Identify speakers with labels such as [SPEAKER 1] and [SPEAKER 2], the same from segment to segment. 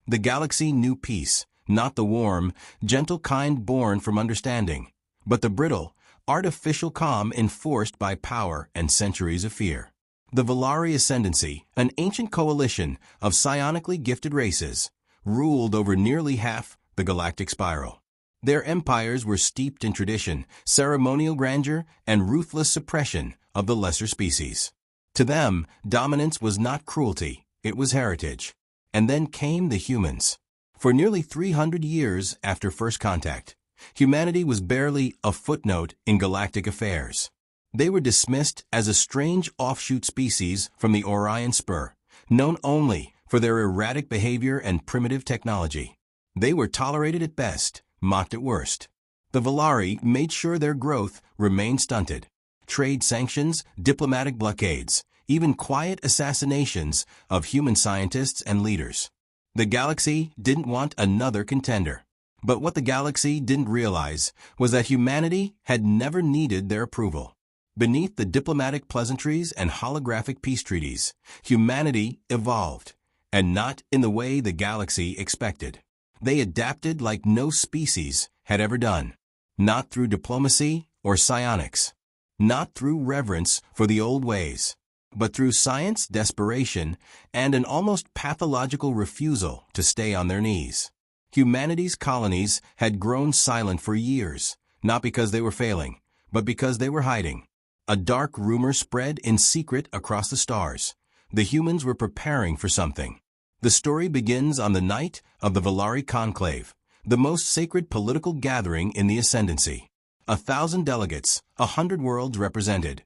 [SPEAKER 1] The galaxy knew peace, not the warm, gentle kind born from understanding, but the brittle, artificial calm enforced by power and centuries of fear. The Valari Ascendancy, an ancient coalition of psionically gifted races, ruled over nearly half the galactic spiral. Their empires were steeped in tradition, ceremonial grandeur, and ruthless suppression of the lesser species. To them, dominance was not cruelty, it was heritage. And then came the humans. For nearly 300 years after first contact, humanity was barely a footnote in galactic affairs. They were dismissed as a strange offshoot species from the Orion Spur, known only for their erratic behavior and primitive technology. They were tolerated at best, mocked at worst. The Valari made sure their growth remained stunted. Trade sanctions, diplomatic blockades, even quiet assassinations of human scientists and leaders. The galaxy didn't want another contender. But what the galaxy didn't realize was that humanity had never needed their approval. Beneath the diplomatic pleasantries and holographic peace treaties, humanity evolved, and not in the way the galaxy expected. They adapted like no species had ever done. Not through diplomacy or psionics. Not through reverence for the old ways, but through science, desperation, and an almost pathological refusal to stay on their knees. Humanity's colonies had grown silent for years, not because they were failing, but because they were hiding. A dark rumor spread in secret across the stars. The humans were preparing for something. The story begins on the night of the Valari Conclave, the most sacred political gathering in the Ascendancy. 1,000 delegates, 100 worlds represented,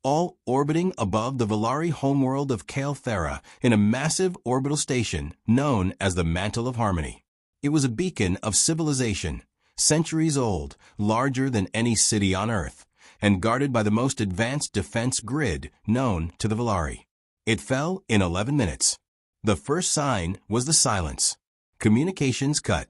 [SPEAKER 1] all orbiting above the Valari homeworld of Calthera in a massive orbital station known as the Mantle of Harmony. It was a beacon of civilization, centuries old, larger than any city on Earth, and guarded by the most advanced defense grid known to the Valari. It fell in 11 minutes. The first sign was the silence. Communications cut.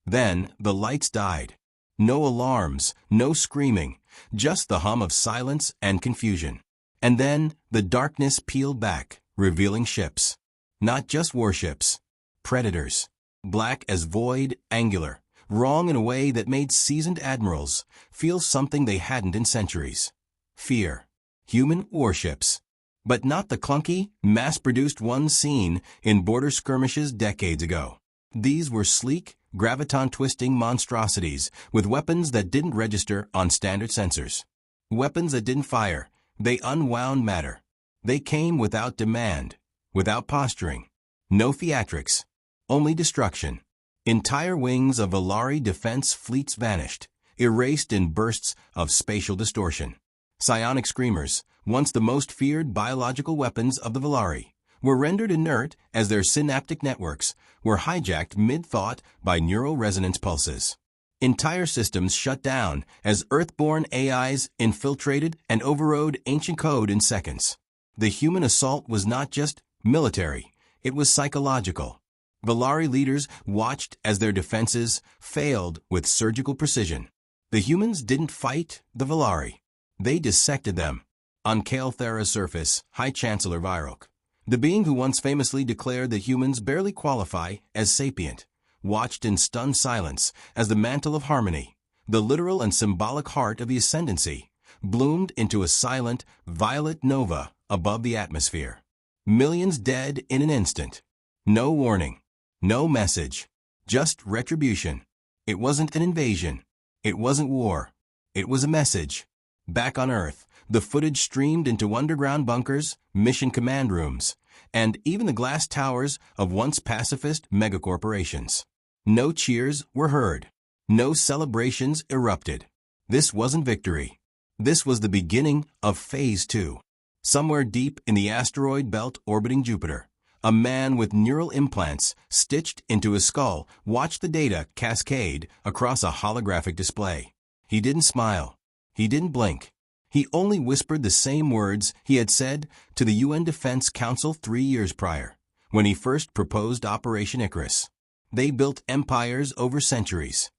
[SPEAKER 1] Then the lights died. No alarms, no screaming, just the hum of silence and confusion. And then the darkness peeled back, revealing ships. Not just warships. Predators. Black as void, angular, wrong in a way that made seasoned admirals feel something they hadn't in centuries. Fear. Human warships. But not the clunky, mass-produced ones seen in border skirmishes decades ago. These were sleek, graviton-twisting monstrosities with weapons that didn't register on standard sensors. Weapons that didn't fire. They unwound matter. They came without demand, without posturing. No theatrics. Only destruction. Entire wings of Valari defense fleets vanished, erased in bursts of spatial distortion. Psionic screamers, once the most feared biological weapons of the Valari, were rendered inert as their synaptic networks were hijacked mid-thought by neural resonance pulses. Entire systems shut down as Earth-born AIs infiltrated and overrode ancient code in seconds. The human assault was not just military, it was psychological. Valari leaders watched as their defenses failed with surgical precision. The humans didn't fight the Valari. They dissected them. On Calthera's surface, High Chancellor Virok, the being who once famously declared that humans barely qualify as sapient, watched in stunned silence as the Mantle of Harmony, the literal and symbolic heart of the Ascendancy, bloomed into a silent, violet nova above the atmosphere. Millions dead in an instant. No warning. No message. Just retribution. It wasn't an invasion. It wasn't war. It was a message. Back on Earth, the footage streamed into underground bunkers, mission command rooms, and even the glass towers of once pacifist megacorporations. No cheers were heard. No celebrations erupted. This wasn't victory. This was the beginning of Phase 2. Somewhere deep in the asteroid belt orbiting Jupiter, a man with neural implants stitched into his skull watched the data cascade across a holographic display. He didn't smile. He didn't blink. He only whispered the same words he had said to the UN Defense Council 3 years prior, when he first proposed Operation Icarus. They built empires over centuries.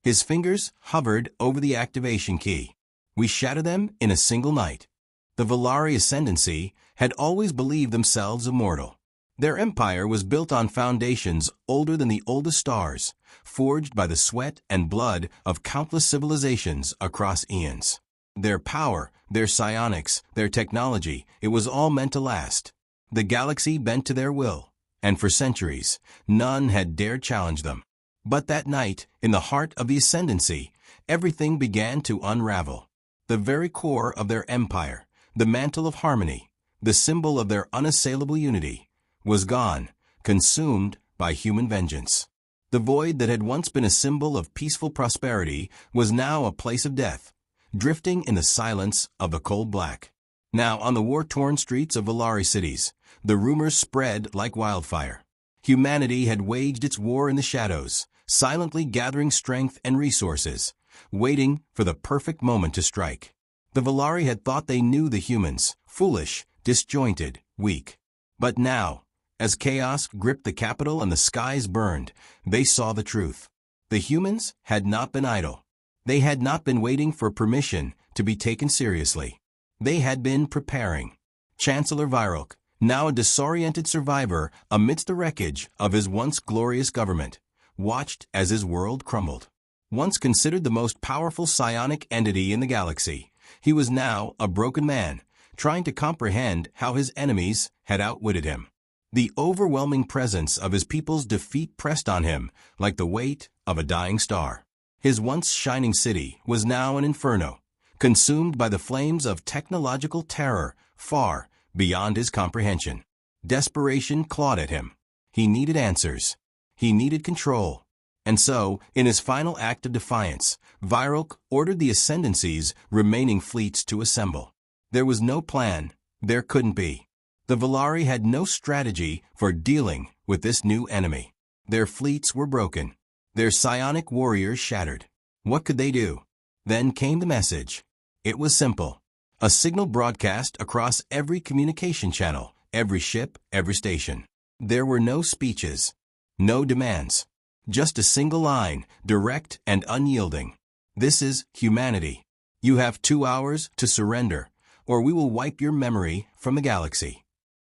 [SPEAKER 1] His fingers hovered over the activation key. We shatter them in a single night. The Valari Ascendancy had always believed themselves immortal. Their empire was built on foundations older than the oldest stars, forged by the sweat and blood of countless civilizations across eons. Their power, their psionics, their technology, it was all meant to last. The galaxy bent to their will, and for centuries, none had dared challenge them. But that night, in the heart of the ascendancy, everything began to unravel. The very core of their empire, the mantle of harmony, the symbol of their unassailable unity, was gone, consumed by human vengeance. The void that had once been a symbol of peaceful prosperity was now a place of death, drifting in the silence of the cold black. Now, on the war-torn streets of Volari cities, the rumors spread like wildfire. Humanity had waged its war in the shadows, silently gathering strength and resources, waiting for the perfect moment to strike. The Volari had thought they knew the humans, foolish, disjointed, weak. But now, as chaos gripped the capital and the skies burned, they saw the truth. The humans had not been idle. They had not been waiting for permission to be taken seriously. They had been preparing. Chancellor Virok, now a disoriented survivor amidst the wreckage of his once glorious government, watched as his world crumbled. Once considered the most powerful psionic entity in the galaxy, he was now a broken man, trying to comprehend how his enemies had outwitted him. The overwhelming presence of his people's defeat pressed on him like the weight of a dying star. His once shining city was now an inferno, consumed by the flames of technological terror far beyond his comprehension. Desperation clawed at him. He needed answers. He needed control. And so, in his final act of defiance, Virok ordered the Ascendancy's remaining fleets to assemble. There was no plan. There couldn't be. The Volari had no strategy for dealing with this new enemy. Their fleets were broken. Their psionic warriors shattered. What could they do? Then came the message. It was simple. A signal broadcast across every communication channel, every ship, every station. There were no speeches, no demands. Just a single line, direct and unyielding. This is humanity. You have 2 hours to surrender, or we will wipe your memory from the galaxy.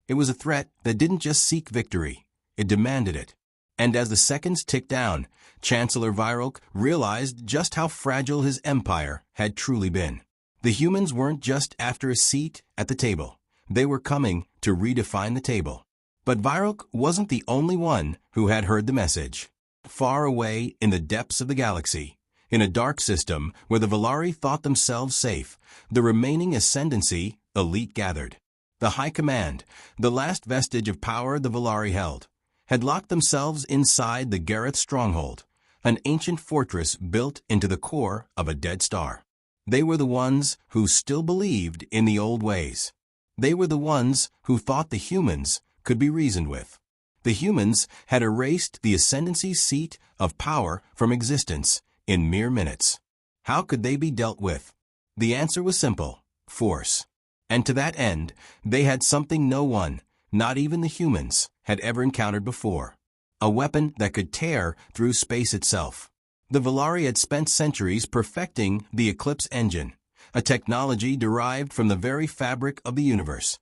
[SPEAKER 1] It was a threat that didn't just seek victory, it demanded it. And as the seconds ticked down, Chancellor Virok realized just how fragile his empire had truly been. The humans weren't just after a seat at the table. They were coming to redefine the table. But Virok wasn't the only one who had heard the message. Far away in the depths of the galaxy, in a dark system where the Volari thought themselves safe, the remaining Ascendancy elite gathered. The High Command, the last vestige of power the Volari held, had locked themselves inside the Gareth stronghold, an ancient fortress built into the core of a dead star. They were the ones who still believed in the old ways. They were the ones who thought the humans could be reasoned with. The humans had erased the Ascendancy's seat of power from existence in mere minutes. How could they be dealt with? The answer was simple: force. And to that end, they had something no one, not even the humans, had ever encountered before. A weapon that could tear through space itself. The Volari had spent centuries perfecting the Eclipse engine, a technology derived from the very fabric of the universe,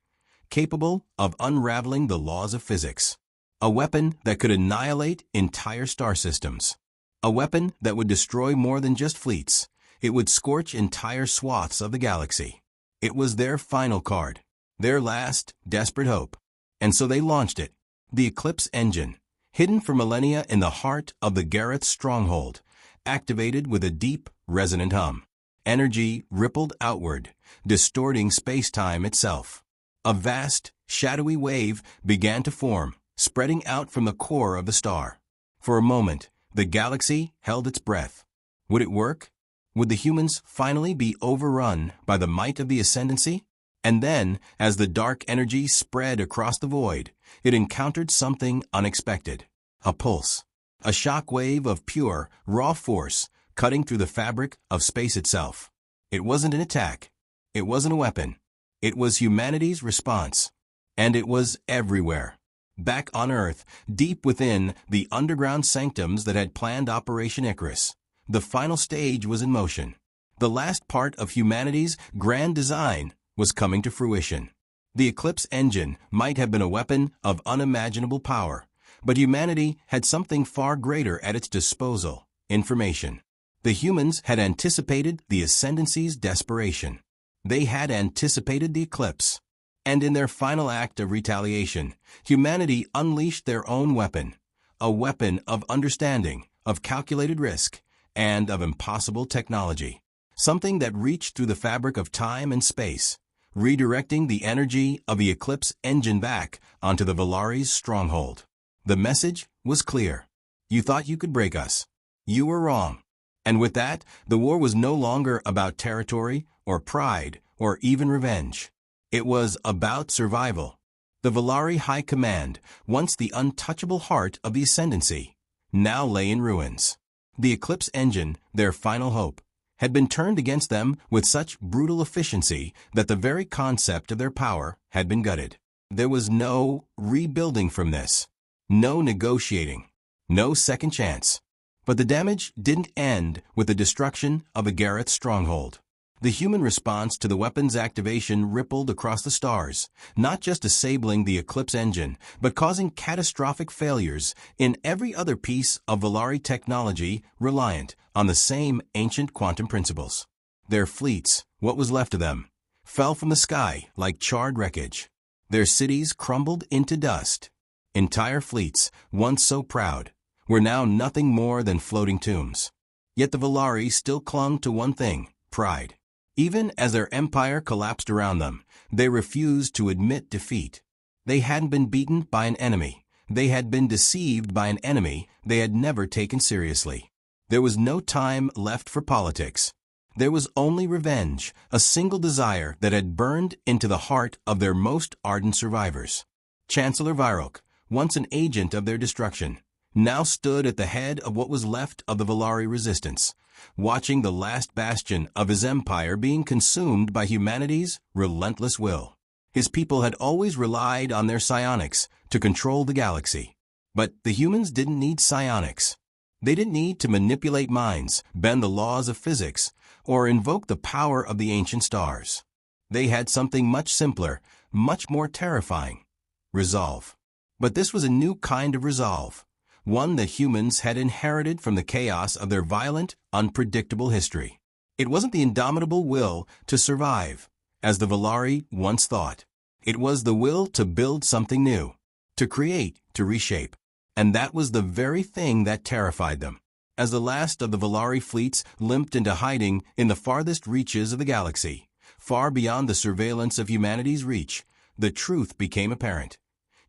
[SPEAKER 1] capable of unraveling the laws of physics. A weapon that could annihilate entire star systems. A weapon that would destroy more than just fleets. It would scorch entire swaths of the galaxy. It was their final card, their last desperate hope. And so they launched it, the Eclipse engine, hidden for millennia in the heart of the Gareth stronghold, activated with a deep, resonant hum. Energy rippled outward, distorting space-time itself. A vast, shadowy wave began to form, spreading out from the core of the star. For a moment, the galaxy held its breath. Would it work? Would the humans finally be overrun by the might of the Ascendancy? And then, as the dark energy spread across the void, it encountered something unexpected. A pulse. A shock wave of pure, raw force cutting through the fabric of space itself. It wasn't an attack. It wasn't a weapon. It was humanity's response. And it was everywhere. Back on Earth, deep within the underground sanctums that had planned Operation Icarus, the final stage was in motion. The last part of humanity's grand design was coming to fruition. The Eclipse engine might have been a weapon of unimaginable power, but humanity had something far greater at its disposal: information. The humans had anticipated the Ascendancy's desperation. They had anticipated the eclipse. And in their final act of retaliation, humanity unleashed their own weapon, a weapon of understanding, of calculated risk, and of impossible technology. Something that reached through the fabric of time and space, redirecting the energy of the Eclipse engine back onto the Valari's stronghold. The message was clear. You thought you could break us. You were wrong. And with that, the war was no longer about territory or pride or even revenge. It was about survival. The Valari High Command, once the untouchable heart of the Ascendancy, now lay in ruins. The Eclipse engine, their final hope, had been turned against them with such brutal efficiency that the very concept of their power had been gutted. There was no rebuilding from this, no negotiating, no second chance. But the damage didn't end with the destruction of the Gareth's stronghold. The human response to the weapon's activation rippled across the stars, not just disabling the Eclipse engine, but causing catastrophic failures in every other piece of Valari technology reliant on the same ancient quantum principles. Their fleets, what was left of them, fell from the sky like charred wreckage. Their cities crumbled into dust. Entire fleets, once so proud, were now nothing more than floating tombs. Yet the Valari still clung to one thing: pride. Even as their empire collapsed around them, they refused to admit defeat. They hadn't been beaten by an enemy. They had been deceived by an enemy they had never taken seriously. There was no time left for politics. There was only revenge, a single desire that had burned into the heart of their most ardent survivors. Chancellor Virok, once an agent of their destruction, now stood at the head of what was left of the Valari resistance, watching the last bastion of his empire being consumed by humanity's relentless will. His people had always relied on their psionics to control the galaxy. But the humans didn't need psionics. They didn't need to manipulate minds, bend the laws of physics, or invoke the power of the ancient stars. They had something much simpler, much more terrifying: resolve. But this was a new kind of resolve, one that humans had inherited from the chaos of their violent, unpredictable history. It wasn't the indomitable will to survive, as the Valari once thought. It was the will to build something new, to create, to reshape. And that was the very thing that terrified them. As the last of the Valari fleets limped into hiding in the farthest reaches of the galaxy, far beyond the surveillance of humanity's reach, the truth became apparent.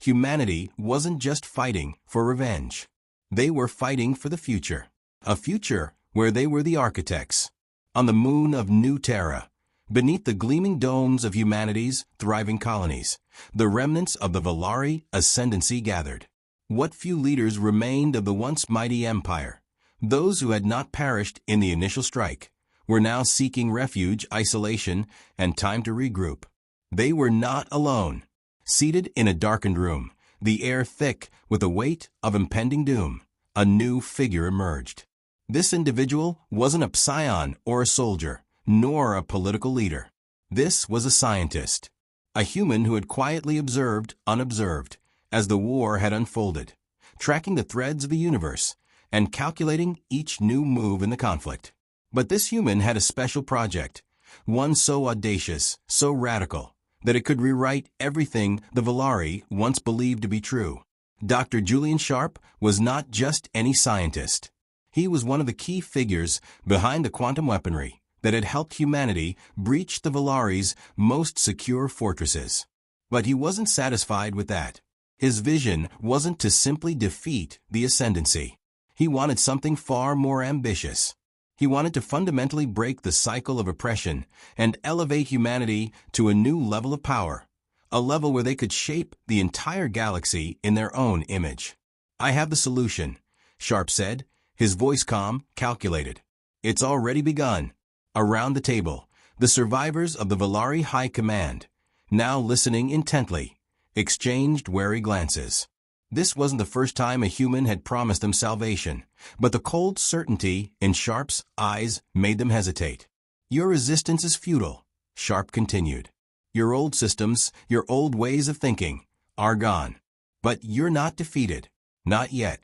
[SPEAKER 1] Humanity wasn't just fighting for revenge. They were fighting for the future. A future where they were the architects. On the moon of New Terra, beneath the gleaming domes of humanity's thriving colonies, the remnants of the Valari Ascendancy gathered. What few leaders remained of the once mighty empire, those who had not perished in the initial strike, were now seeking refuge, isolation, and time to regroup. They were not alone. Seated in a darkened room, the air thick with the weight of impending doom, a new figure emerged. This individual wasn't a psion or a soldier, nor a political leader. This was a scientist, a human who had quietly observed unobserved as the war had unfolded, tracking the threads of the universe and calculating each new move in the conflict. But this human had a special project, one so audacious, so radical, that it could rewrite everything the Valari once believed to be true. Dr. Julian Sharp was not just any scientist. He was one of the key figures behind the quantum weaponry that had helped humanity breach the Valari's most secure fortresses. But he wasn't satisfied with that. His vision wasn't to simply defeat the Ascendancy. He wanted something far more ambitious. He wanted to fundamentally break the cycle of oppression and elevate humanity to a new level of power, a level where they could shape the entire galaxy in their own image. "I have the solution," Sharp said, his voice calm, calculated. "It's already begun." Around the table, the survivors of the Valari High Command, now listening intently, exchanged wary glances. This wasn't the first time a human had promised them salvation, but the cold certainty in Sharp's eyes made them hesitate. "Your resistance is futile," Sharp continued. Your old systems, your old ways of thinking, are gone. But you're not defeated. Not yet.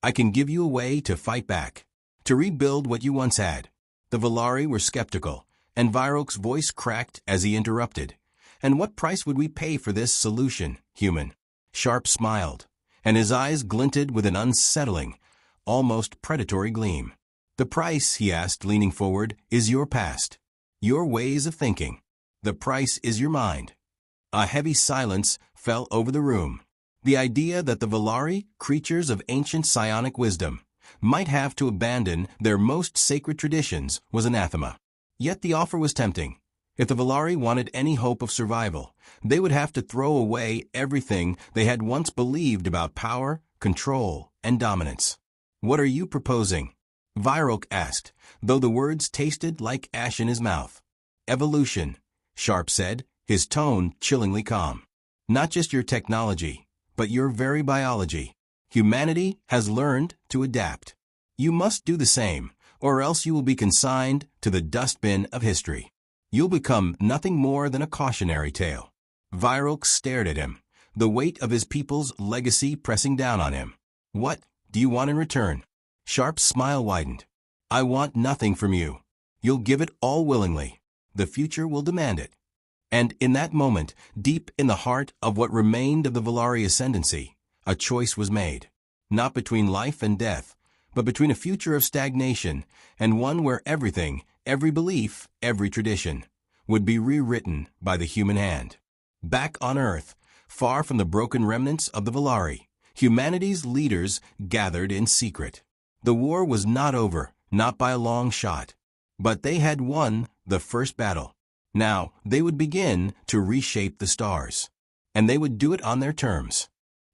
[SPEAKER 1] I can give you a way to fight back, to rebuild what you once had. The Volari were skeptical, and Virok's voice cracked as he interrupted. And what price would we pay for this solution, human? Sharp smiled, and his eyes glinted with an unsettling, almost predatory gleam. The price, he asked, leaning forward, is your past, your ways of thinking. The price is your mind. A heavy silence fell over the room. The idea that the Volari, creatures of ancient psionic wisdom, might have to abandon their most sacred traditions was anathema. Yet the offer was tempting. If the Volari wanted any hope of survival, they would have to throw away everything they had once believed about power, control, and dominance. What are you proposing? Virok asked, though the words tasted like ash in his mouth. Evolution, Sharp said, his tone chillingly calm. Not just your technology, but your very biology. Humanity has learned to adapt. You must do the same, or else you will be consigned to the dustbin of history. You'll become nothing more than a cautionary tale. Virok stared at him, the weight of his people's legacy pressing down on him. What do you want in return? Sharp's smile widened. I want nothing from you. You'll give it all willingly. The future will demand it. And in that moment, deep in the heart of what remained of the Volari ascendancy, a choice was made. Not between life and death, but between a future of stagnation and one where everything, every belief, every tradition, would be rewritten by the human hand. Back on Earth, far from the broken remnants of the Volari, humanity's leaders gathered in secret. The war was not over, not by a long shot. But they had won the first battle. Now, they would begin to reshape the stars. And they would do it on their terms.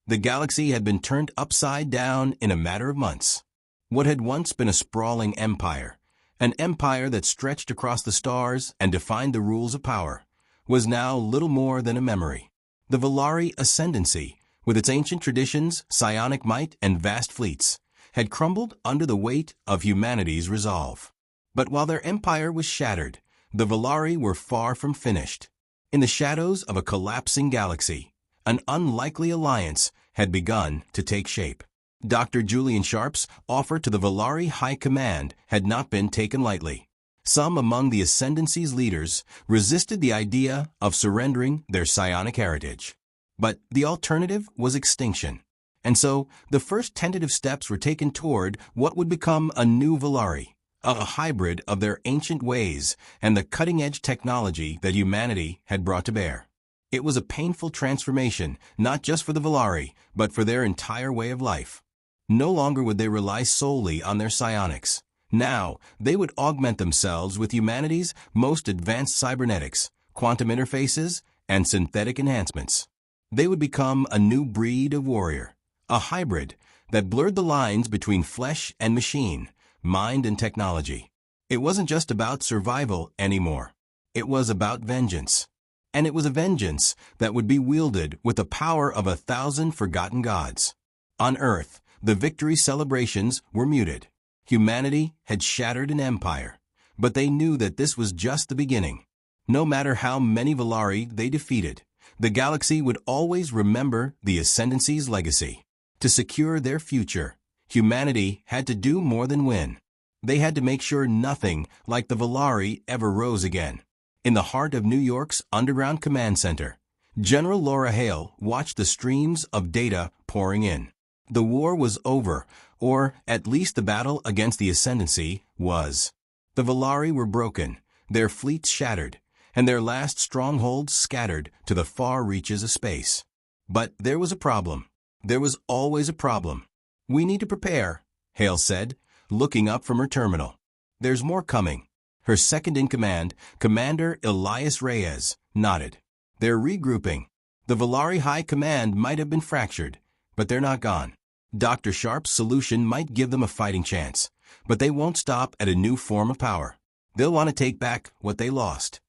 [SPEAKER 1] The galaxy had been turned upside down in a matter of months. What had once been a sprawling empire, an empire that stretched across the stars and defined the rules of power, was now little more than a memory. The Volari ascendancy, with its ancient traditions, psionic might, and vast fleets, had crumbled under the weight of humanity's resolve. But while their empire was shattered, the Volari were far from finished. In the shadows of a collapsing galaxy, an unlikely alliance had begun to take shape. Dr. Julian Sharp's offer to the Volari High Command had not been taken lightly. Some among the Ascendancy's leaders resisted the idea of surrendering their psionic heritage. But the alternative was extinction. And so, the first tentative steps were taken toward what would become a new Volari, a hybrid of their ancient ways and the cutting-edge technology that humanity had brought to bear. It was a painful transformation, not just for the Volari, but for their entire way of life. No longer would they rely solely on their psionics. Now, they would augment themselves with humanity's most advanced cybernetics, quantum interfaces, and synthetic enhancements. They would become a new breed of warrior, a hybrid that blurred the lines between flesh and machine, mind and technology. It wasn't just about survival anymore. It was about vengeance. And it was a vengeance that would be wielded with the power of 1,000 forgotten gods. On Earth, the victory celebrations were muted. Humanity had shattered an empire, but they knew that this was just the beginning. No matter how many Volari they defeated, the galaxy would always remember the Ascendancy's legacy. To secure their future, humanity had to do more than win. They had to make sure nothing like the Volari ever rose again. In the heart of New York's underground command center, General Laura Hale watched the streams of data pouring in. The war was over, or at least the battle against the Ascendancy was. The Volari were broken, their fleets shattered, and their last strongholds scattered to the far reaches of space. But there was a problem. There was always a problem. We need to prepare, Hale said, looking up from her terminal. There's more coming. Her second-in-command, Commander Elias Reyes, nodded. They're regrouping. The Volari High Command might have been fractured, but they're not gone. Dr. Sharp's solution might give them a fighting chance, but they won't stop at a new form of power. They'll want to take back what they lost.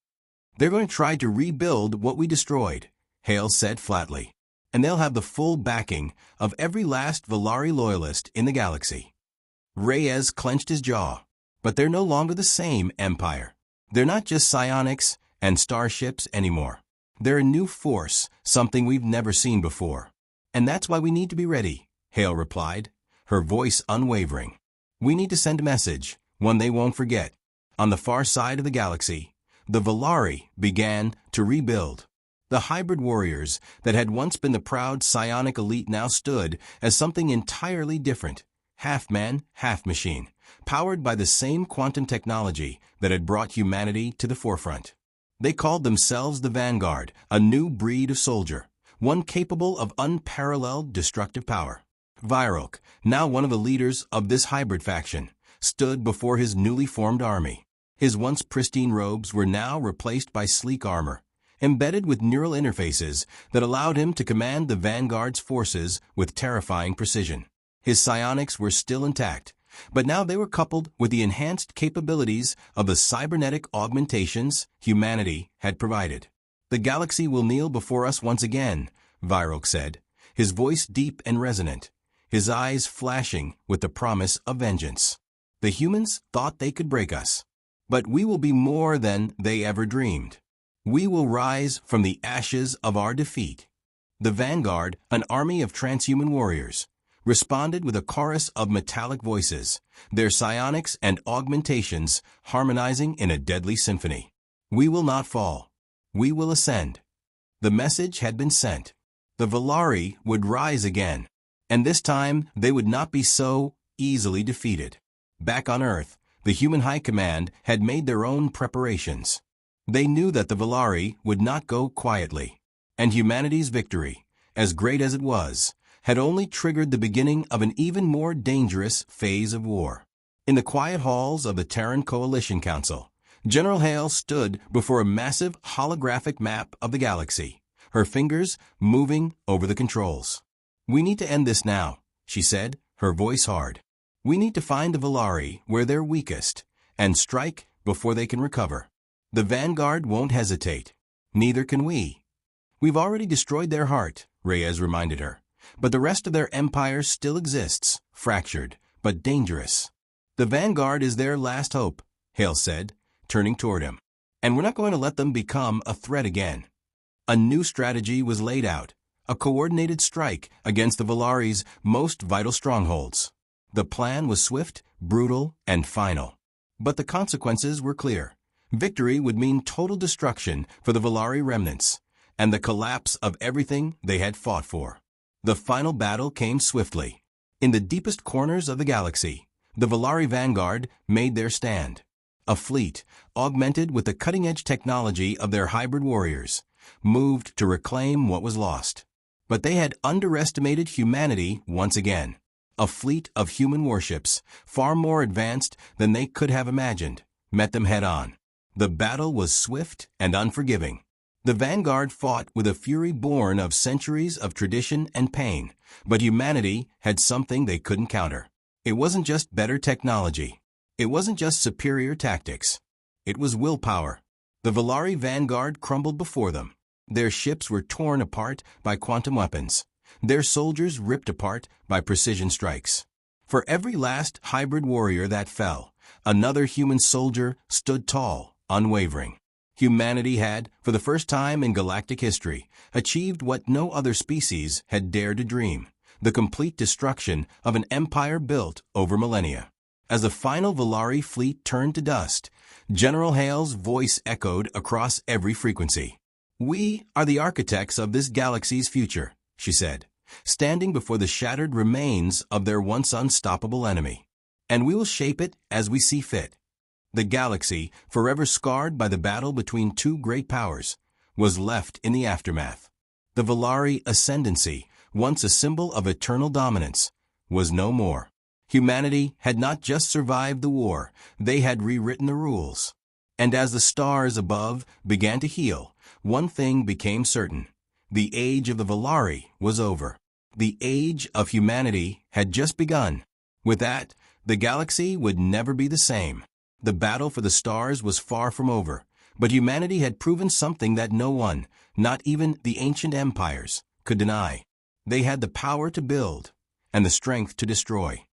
[SPEAKER 1] They're going to try to rebuild what we destroyed, Hale said flatly. And they'll have the full backing of every last Volari loyalist in the galaxy. Reyes clenched his jaw. But they're no longer the same empire. They're not just psionics and starships anymore. They're a new force, something we've never seen before. And that's why we need to be ready, Hale replied, her voice unwavering. We need to send a message, one they won't forget. On the far side of the galaxy, the Volari began to rebuild. The hybrid warriors that had once been the proud psionic elite now stood as something entirely different, half man, half machine, powered by the same quantum technology that had brought humanity to the forefront. They called themselves the Vanguard, a new breed of soldier, one capable of unparalleled destructive power. Virok, now one of the leaders of this hybrid faction, stood before his newly formed army. His once pristine robes were now replaced by sleek armor, embedded with neural interfaces that allowed him to command the Vanguard's forces with terrifying precision. His psionics were still intact, but now they were coupled with the enhanced capabilities of the cybernetic augmentations humanity had provided. The galaxy will kneel before us once again, Virok said, his voice deep and resonant, his eyes flashing with the promise of vengeance. The humans thought they could break us, but we will be more than they ever dreamed. We will rise from the ashes of our defeat. The Vanguard, an army of transhuman warriors, responded with a chorus of metallic voices, their psionics and augmentations harmonizing in a deadly symphony. We will not fall. We will ascend. The message had been sent. The Volari would rise again, and this time they would not be so easily defeated. Back on Earth, the human high command had made their own preparations. They knew that the Volari would not go quietly, and humanity's victory, as great as it was, had only triggered the beginning of an even more dangerous phase of war. In the quiet halls of the Terran Coalition Council, General Hale stood before a massive holographic map of the galaxy, her fingers moving over the controls. We need to end this now, she said, her voice hard. We need to find the Volari where they're weakest, and strike before they can recover. The Vanguard won't hesitate. Neither can we. We've already destroyed their heart, Reyes reminded her, but the rest of their empire still exists, fractured, but dangerous. The Vanguard is their last hope, Hale said, turning toward him. And we're not going to let them become a threat again. A new strategy was laid out, a coordinated strike against the Volari's most vital strongholds. The plan was swift, brutal, and final. But the consequences were clear. Victory would mean total destruction for the Volari remnants, and the collapse of everything they had fought for. The final battle came swiftly. In the deepest corners of the galaxy, the Volari Vanguard made their stand. A fleet, augmented with the cutting-edge technology of their hybrid warriors, moved to reclaim what was lost. But they had underestimated humanity once again. A fleet of human warships, far more advanced than they could have imagined, met them head-on. The battle was swift and unforgiving. The Vanguard fought with a fury born of centuries of tradition and pain, but humanity had something they couldn't counter. It wasn't just better technology. It wasn't just superior tactics. It was willpower. The Volari Vanguard crumbled before them. Their ships were torn apart by quantum weapons. Their soldiers ripped apart by precision strikes. For every last hybrid warrior that fell, another human soldier stood tall, unwavering. Humanity had, for the first time in galactic history, achieved what no other species had dared to dream, the complete destruction of an empire built over millennia. As the final Volari fleet turned to dust, General Hale's voice echoed across every frequency. "We are the architects of this galaxy's future," she said, standing before the shattered remains of their once unstoppable enemy. "And we will shape it as we see fit." The galaxy, forever scarred by the battle between two great powers, was left in the aftermath. The Volari ascendancy, once a symbol of eternal dominance, was no more. Humanity had not just survived the war, they had rewritten the rules. And as the stars above began to heal, one thing became certain. The age of the Volari was over. The age of humanity had just begun. With that, the galaxy would never be the same. The battle for the stars was far from over, but humanity had proven something that no one, not even the ancient empires, could deny. They had the power to build and the strength to destroy.